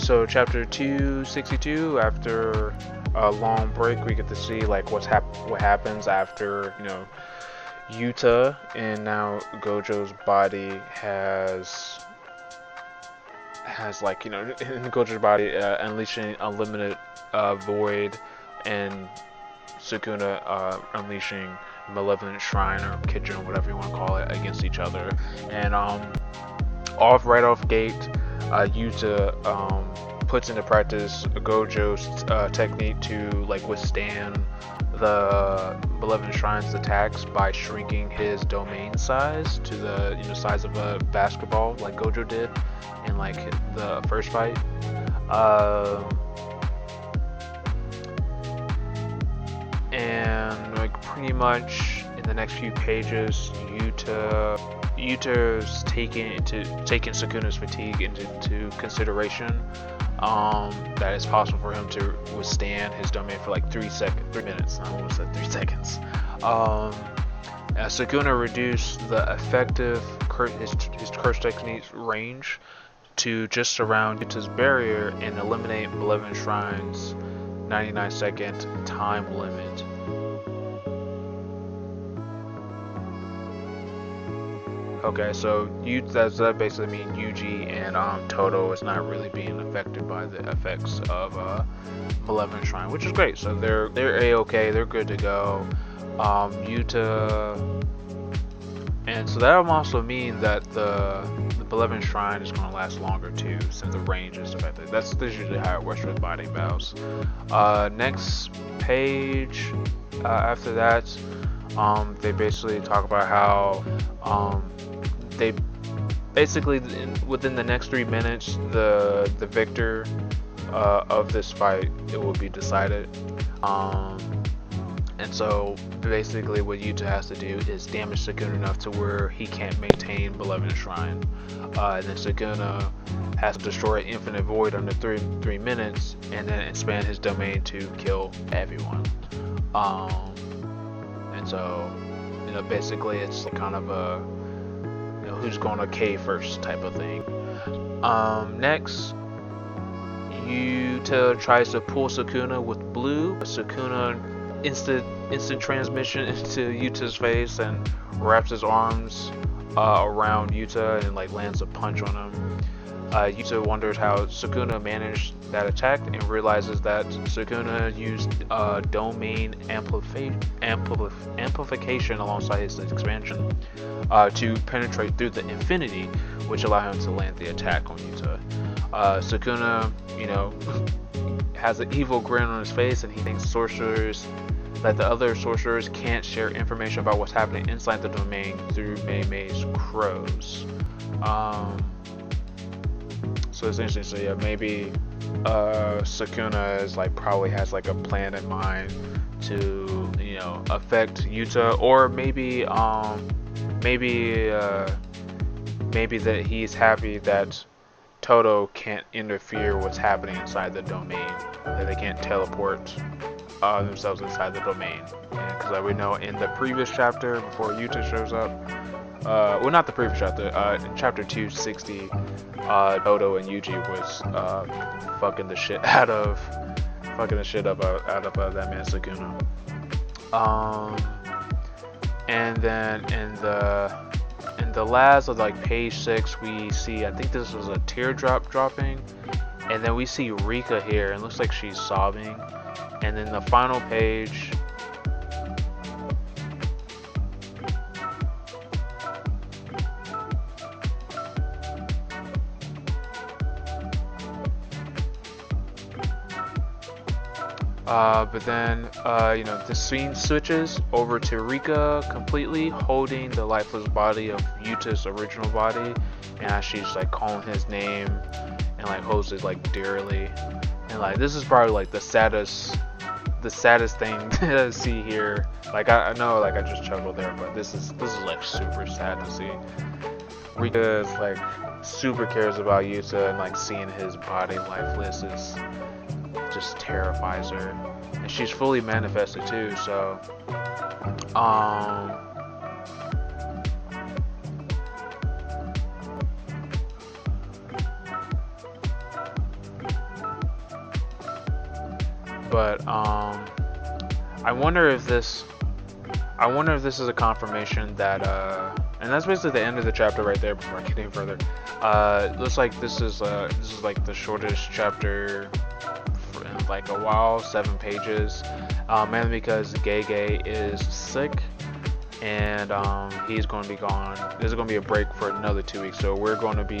So chapter 262, after a long break, we get to see like what happens after, Yuta and now Gojo's body has like, in Gojo's body unleashing unlimited void, and Sukuna unleashing malevolent shrine or kitchen, whatever you want to call it, against each other. And right off gate, Yuta puts into practice Gojo's technique to like withstand the malevolent shrine's attacks by shrinking his domain size to the size of a basketball, like Gojo did in like the first fight. And like pretty much in the next few pages, Yuta's taking Sukuna's fatigue into consideration. That it's possible for him to withstand his domain for like 3 minutes. I almost said 3 seconds. Sukuna reduced the effective his curse technique's range to just surround Yuta's barrier and eliminate Malevolent Shrine's 99-second time limit. Okay, so that basically means Yuji and Todo is not really being affected by the effects of Malevolent Shrine, which is great. So they're a-okay, they're good to go. Yuta, and so that will also mean that the Malevolent Shrine is going to last longer too, since the range is affected. That's usually how it works with fighting battles. Next page, after that, they basically talk about how they basically within the next 3 minutes the victor of this fight, it will be decided. And so basically what Yuta has to do is damage Sukuna enough to where he can't maintain Malevolent Shrine. And then Sukuna has to destroy Infinite Void under 3 minutes and then expand his domain to kill everyone. And so, basically it's kind of a who's gonna cave first type of thing. Next, Yuta tries to pull Sukuna with blue. Sukuna instant transmission into Yuta's face and wraps his arms around Yuta and like lands a punch on him. Yuta wonders how Sukuna managed that attack and realizes that Sukuna used domain amplification alongside his expansion to penetrate through the infinity, which allowed him to land the attack on Yuta. Sukuna, has an evil grin on his face, and he thinks that the other sorcerers can't share information about what's happening inside the domain through Mei-Mei's crows. So essentially, maybe Sukuna is probably has a plan in mind to affect Yuta, or maybe that he's happy that Todo can't interfere what's happening inside the domain, that they can't teleport themselves inside the domain. Because we know in the previous chapter before Yuta shows up, well, not the previous chapter, in chapter 260, Todo and Yuji was fucking the shit out of that man Sukuna. And then in the last of page 6, we see, I think this was a teardrop dropping, and then we see Rika here, and it looks like she's sobbing. And then the final page, but then the scene switches over to Rika completely holding the lifeless body of Yuta's original body, and she's calling his name and holds it dearly. And this is probably the saddest thing to see here. I know I just chuckled there, but this is super sad to see. Rika is super cares about Yuta, and seeing his body lifeless just terrifies her, and she's fully manifested too. So But I wonder if this is a confirmation that and that's basically the end of the chapter right there before I get any further. Looks like this is like the shortest chapter in like a while, 7 pages. Mainly because Gege is sick and he's going to be gone. There's going to be a break for another 2 weeks, so we're going to be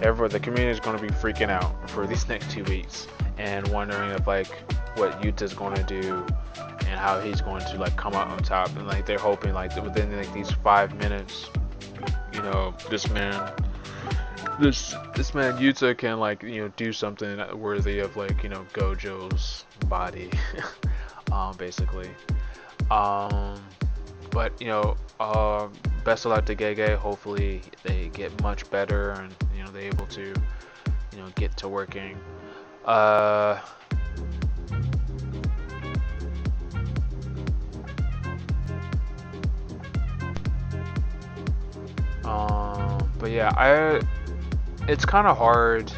the community is going to be freaking out for these next 2 weeks and wondering if like what Yuta's going to do and how he's going to like come out on top. And like they're hoping like within like these 5 minutes, you know, this man Yuta can like, you know, do something worthy of like, you know, Gojo's body. Basically. But you know, best of luck to Gege. Hopefully they get much better and, you know, they're able to, you know, get to working. But yeah, it's kind of hard.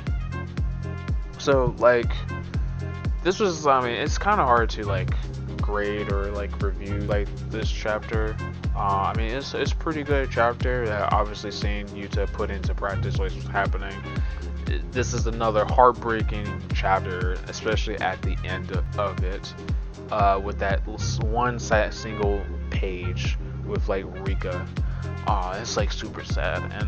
So like, this was, I mean, it's kind of hard to like grade or like review like this chapter. I mean, it's pretty good chapter that obviously seeing Yuta put into practice what's happening. This is another heartbreaking chapter, especially at the end of it, with that one single page with like Rika. It's like super sad. And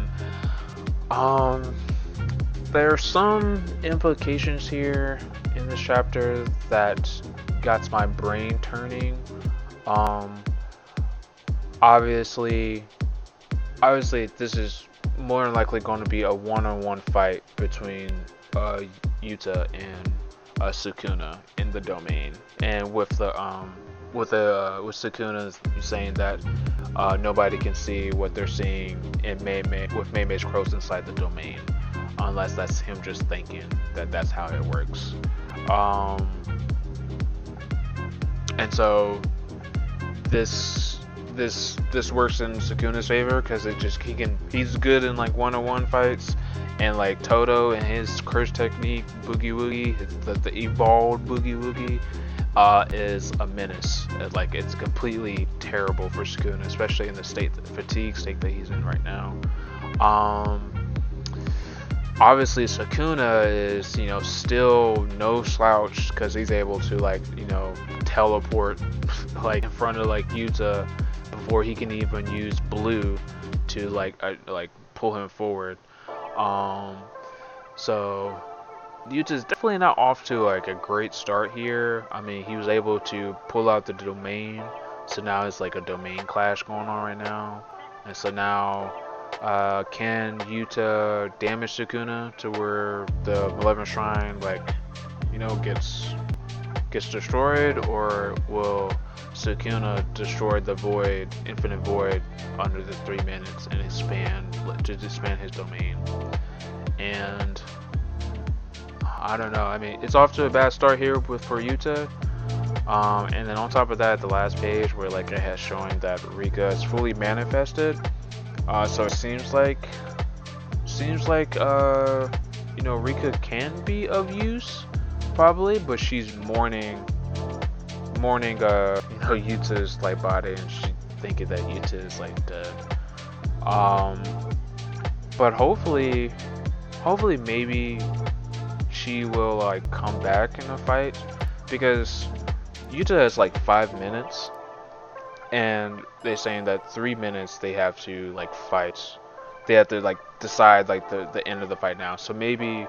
there are some implications here in this chapter that got my brain turning. Obviously this is more than likely going to be a one-on-one fight between Yuta and Sukuna in the domain, and with Sukuna saying that nobody can see what they're seeing in with Mei's crows inside the domain, unless that's him just thinking that that's how it works. And so this works in Sukuna's favor because he's good in like one-on-one fights, and like Toto and his curse technique Boogie Woogie, the evolved Boogie Woogie, is a menace. Like, it's completely terrible for Sukuna, especially in the fatigue state that he's in right now. Obviously Sukuna is, you know, still no slouch because he's able to like, you know, teleport like in front of like Yuta before he can even use blue to like pull him forward. So Yuta's definitely not off to like a great start here. I mean, he was able to pull out the domain, so now it's like a domain clash going on right now. And so now can Yuta damage Sukuna to where the Malevolent Shrine, like, you know, gets destroyed, or will Sukuna destroy the void, infinite void, under the 3 minutes and expand his domain? And I don't know. I mean, it's off to a bad start here for Yuta. And then on top of that, the last page where like it has showing that Rika is fully manifested. So it seems like you know, Rika can be of use probably, but she's mourning you know, Yuta's like body, and she thinking that Yuta is like dead. But hopefully maybe she will like come back in the fight, because Yuta has like 5 minutes, and they're saying that 3 minutes they have to like fight. They have to like decide like the end of the fight now. So maybe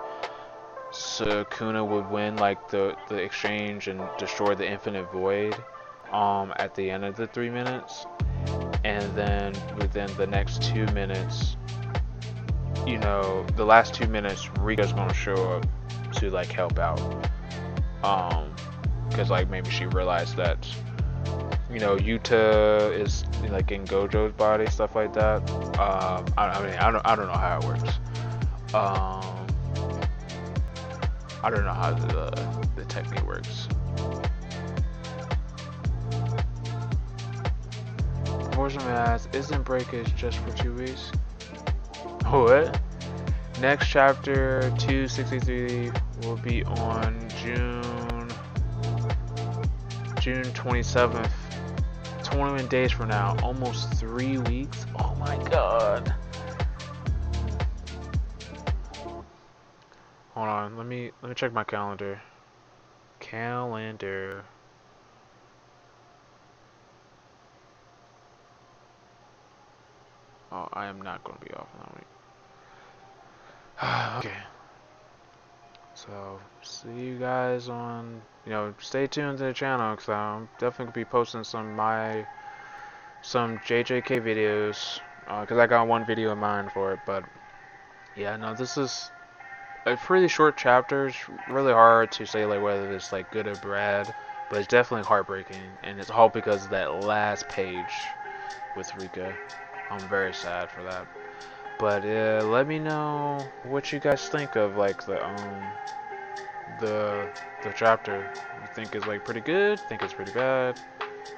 Sukuna would win like the exchange and destroy the infinite void at the end of the 3 minutes, and then within the next 2 minutes, you know, the last 2 minutes Rika's gonna show up to like help out, because like maybe she realized that, you know, Yuta is like in Gojo's body, stuff like that. I don't know how it works. I don't know how the technique works. Unfortunately, isn't breakage just for 2 weeks? What? Next chapter 263 will be on June June 27th, 21 days from now, almost 3 weeks. Oh my god. Hold on, let me check my calendar. Calendar. Oh, I am not going to be off that week. Okay. So, see you guys on, stay tuned to the channel, because I'm definitely going to be posting some JJK videos, because I got one video in mind for it, but, yeah, no, this is a pretty short chapter. It's really hard to say, like, whether it's, like, good or bad, but it's definitely heartbreaking, and it's all because of that last page with Rika. I'm very sad for that. But let me know what you guys think of like the chapter. You think it's like pretty good? Think it's pretty bad?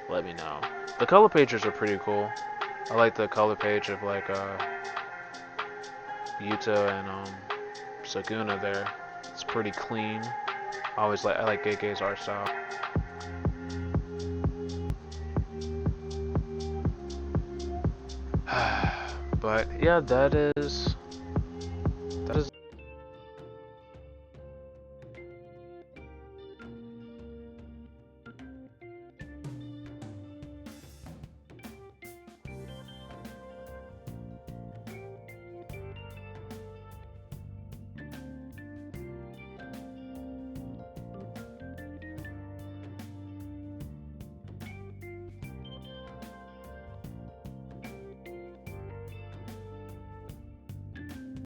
Let me know. The color pages are pretty cool. I like the color page of like Yuta and Saguna there. It's pretty clean. I like Gege's art style. But yeah, that is